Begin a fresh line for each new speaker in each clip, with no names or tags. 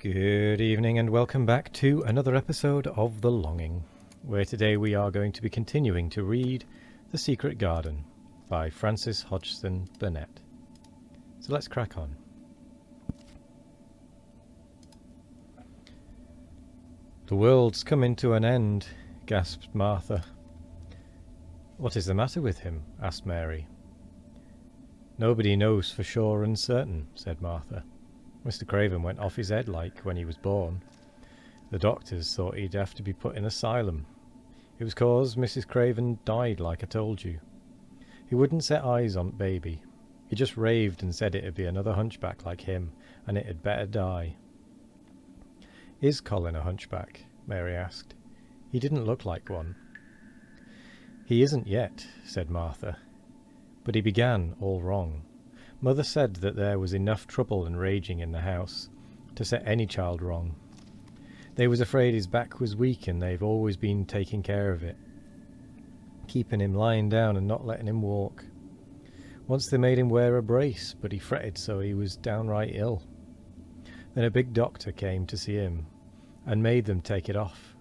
Good evening and welcome back to another episode of The Longing, where today we are going to be continuing to read The Secret Garden by Frances Hodgson Burnett. So let's crack on. "The world's coming to an end," gasped Martha. "What is the matter with him?" asked Mary. "Nobody knows for sure and certain," said Martha. "Mr. Craven went off his head like when he was born. The doctors thought he'd have to be put in asylum. It was 'cause Mrs. Craven died like I told you. He wouldn't set eyes on baby. He just raved and said it'd be another hunchback like him, and it had better die." "Is Colin a hunchback?" Mary asked. "He didn't look like one." "He isn't yet," said Martha. "But he began all wrong. Mother said that there was enough trouble and raging in the house to set any child wrong. They was afraid his back was weak, and they've always been taking care of it, keeping him lying down and not letting him walk. Once they made him wear a brace, but he fretted so he was downright ill. Then a big doctor came to see him and made them take it off.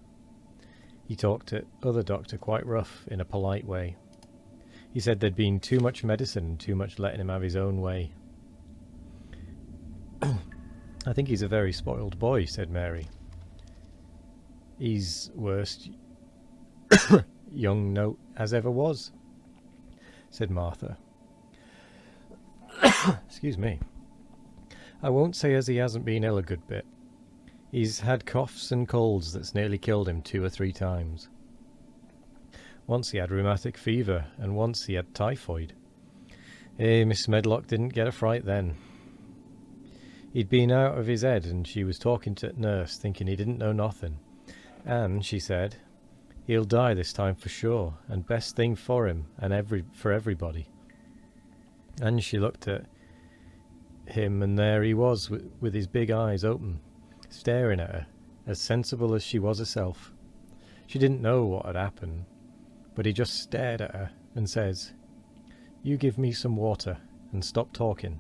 He talked to other doctor quite rough in a polite way. He said there'd been too much medicine and too much letting him have his own way." "I think he's a very spoiled boy," said Mary. "He's worst young note as ever was," said Martha. "Excuse me. I won't say as he hasn't been ill a good bit. He's had coughs and colds that's nearly killed him 2 or 3 times. Once he had rheumatic fever, and once he had typhoid. Miss Medlock didn't get a fright then. He'd been out of his head, and she was talking to nurse, thinking he didn't know nothing. And she said, 'He'll die this time for sure, and best thing for him and for everybody.' And she looked at him, and there he was with his big eyes open, staring at her, as sensible as she was herself. She didn't know what had happened, but he just stared at her and says, 'You give me some water and stop talking.'"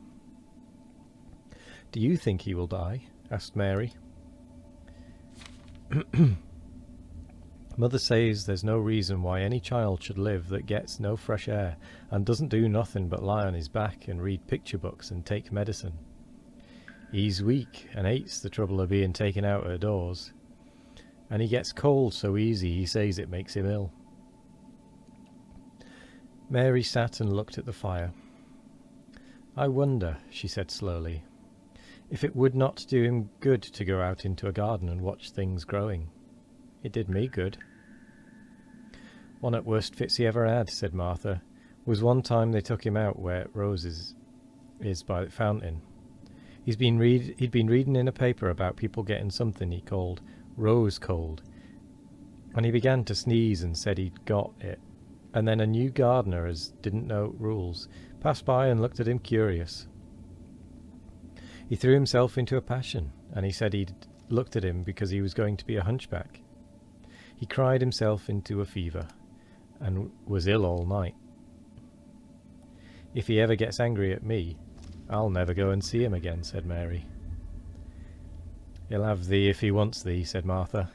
"Do you think he will die?" asked Mary. "Mother says there's no reason why any child should live that gets no fresh air and doesn't do nothing but lie on his back and read picture books and take medicine. He's weak and hates the trouble of being taken out of doors, and he gets cold so easy he says it makes him ill." Mary sat and looked at the fire. "I wonder," she said slowly, "if it would not do him good to go out into a garden and watch things growing. It did me good." "One at worst fits he ever had," said Martha, "was one time they took him out where Roses is by the fountain. He'd been reading in a paper about people getting something he called rose cold, and he began to sneeze and said he'd got it. And then a new gardener, as didn't know rules, passed by and looked at him curious. He threw himself into a passion, and he said he'd looked at him because he was going to be a hunchback. He cried himself into a fever, and was ill all night. If he ever gets angry at me, I'll never go and see him again," said Mary. "He'll have thee if he wants thee," said Martha.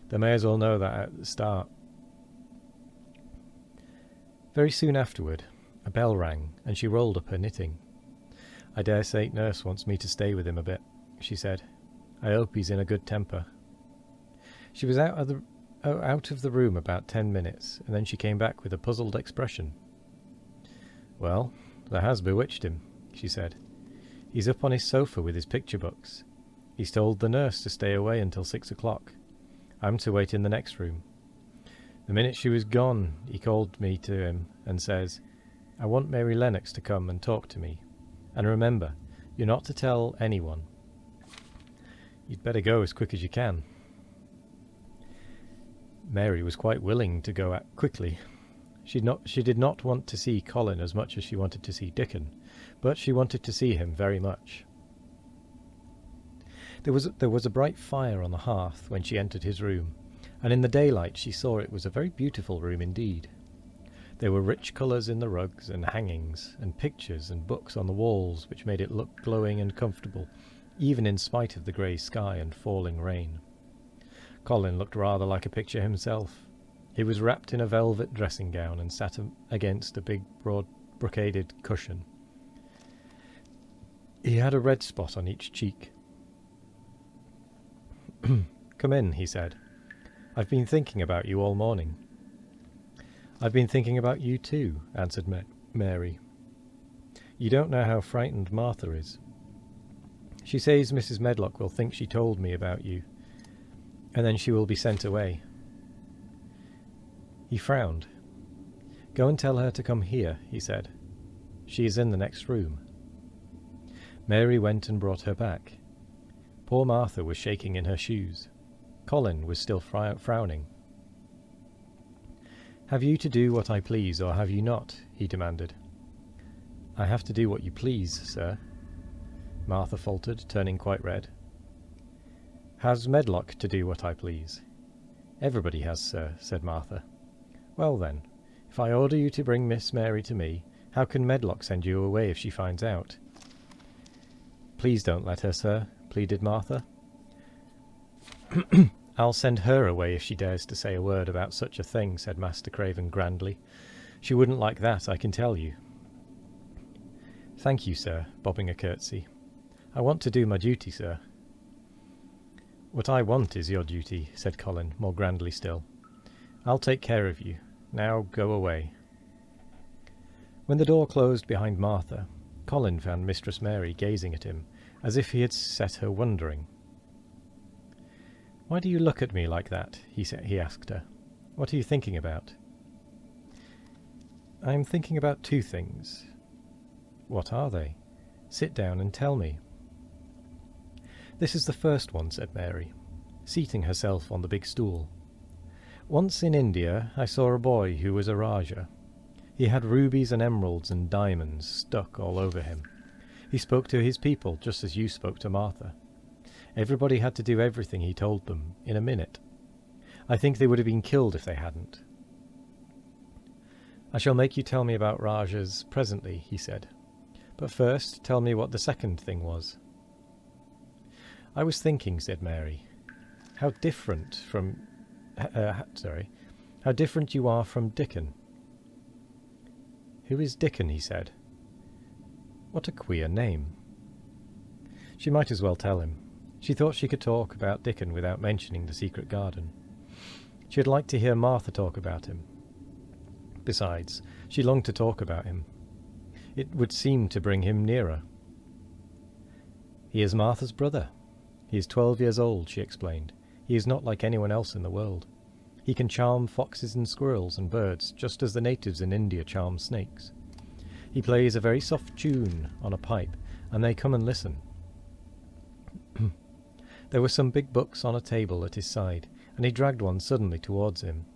"They may as well know that at the start." Very soon afterward, a bell rang, and she rolled up her knitting. "I dare say nurse wants me to stay with him a bit," she said. "I hope he's in a good temper." She was out of the room about 10 minutes, and then she came back with a puzzled expression. "Well, that has bewitched him," she said. "He's up on his sofa with his picture books. He's told the nurse to stay away until 6 o'clock. I'm to wait in the next room. The minute she was gone, he called me to him and says, 'I want Mary Lennox to come and talk to me. And remember, you're not to tell anyone. You'd better go as quick as you can.'" Mary was quite willing to go out quickly. She did not want to see Colin as much as she wanted to see Dickon, but she wanted to see him very much. There was a bright fire on the hearth when she entered his room, and in the daylight she saw it was a very beautiful room indeed. There were rich colours in the rugs and hangings, and pictures and books on the walls, which made it look glowing and comfortable, even in spite of the grey sky and falling rain. Colin looked rather like a picture himself. He was wrapped in a velvet dressing gown and sat against a big, broad, brocaded cushion. He had a red spot on each cheek. "Come in," he said. "I've been thinking about you all morning." "I've been thinking about you too," answered Mary. "You don't know how frightened Martha is. She says Mrs. Medlock will think she told me about you, and then she will be sent away." He frowned. "Go and tell her to come here," he said. "She is in the next room." Mary went and brought her back. Poor Martha was shaking in her shoes. Colin was still frowning. "Have you to do what I please, or have you not?" he demanded. "I have to do what you please, sir," Martha faltered, turning quite red. "Has Medlock to do what I please?" "Everybody has, sir," said Martha. "Well then, if I order you to bring Miss Mary to me, how can Medlock send you away if she finds out?" "Please don't let her, sir," pleaded Martha. "I'll send her away if she dares to say a word about such a thing," said Master Craven grandly. "She wouldn't like that, I can tell you." "Thank you, sir," bobbing a curtsy. "I want to do my duty, sir." "What I want is your duty," said Colin, more grandly still. "I'll take care of you. Now go away." When the door closed behind Martha, Colin found Mistress Mary gazing at him, as if he had set her wondering. "Why do you look at me like that?" he asked her. "What are you thinking about?" "I'm thinking about two things." "What are they? Sit down and tell me." "This is the first one," said Mary, seating herself on the big stool. "Once in India I saw a boy who was a Rajah. He had rubies and emeralds and diamonds stuck all over him. He spoke to his people just as you spoke to Martha. Everybody had to do everything he told them in a minute. I think they would have been killed if they hadn't." "I shall make you tell me about Rajahs presently," he said. "But first tell me what the second thing was." "I was thinking," said Mary, how different you are from Dickon." "Who is Dickon?" he said. "What a queer name." She might as well tell him. She thought she could talk about Dickon without mentioning the secret garden. She had liked to hear Martha talk about him. Besides, she longed to talk about him. It would seem to bring him nearer. "He is Martha's brother. He is 12 years old," she explained. "He is not like anyone else in the world. He can charm foxes and squirrels and birds, just as the natives in India charm snakes. He plays a very soft tune on a pipe, and they come and listen." There were some big books on a table at his side, and he dragged one suddenly towards him.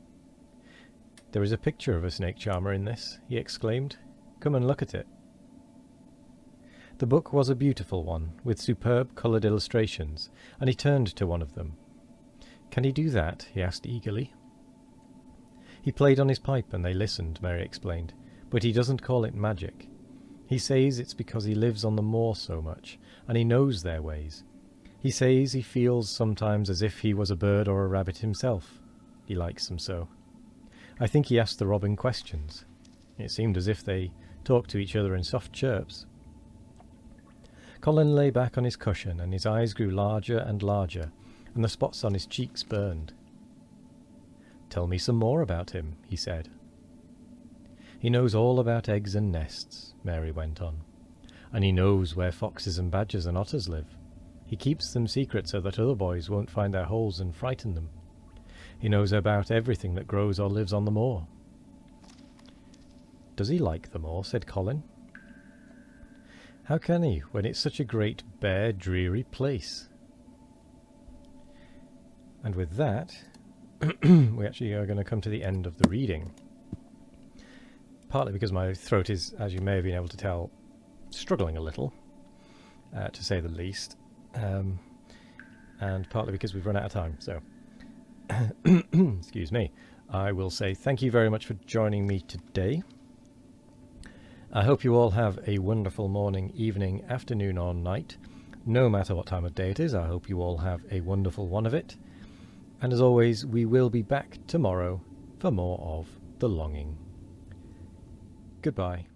"There is a picture of a snake charmer in this," he exclaimed. "Come and look at it." The book was a beautiful one, with superb coloured illustrations, and he turned to one of them. "Can he do that?" he asked eagerly. "He played on his pipe and they listened," Mary explained, "but he doesn't call it magic. He says it's because he lives on the moor so much, and he knows their ways. He says he feels sometimes as if he was a bird or a rabbit himself. He likes them so. I think he asked the robin questions. It seemed as if they talked to each other in soft chirps." Colin lay back on his cushion, and his eyes grew larger and larger, and the spots on his cheeks burned. "Tell me some more about him," he said. "He knows all about eggs and nests," Mary went on, "and he knows where foxes and badgers and otters live. He keeps them secret so that other boys won't find their holes and frighten them. He knows about everything that grows or lives on the moor." "Does he like the moor?" said Colin. "How can he, when it's such a great, bare, dreary place?" And with that, we actually are going to come to the end of the reading. Partly because my throat is, as you may have been able to tell, struggling a little, to say the least, and partly because we've run out of time. So, excuse me. I will say thank you very much for joining me today. I hope you all have a wonderful morning, evening, afternoon or night. no matter what time of day it is, I hope you all have a wonderful one of it. And as always, we will be back tomorrow for more of The Longing. Goodbye.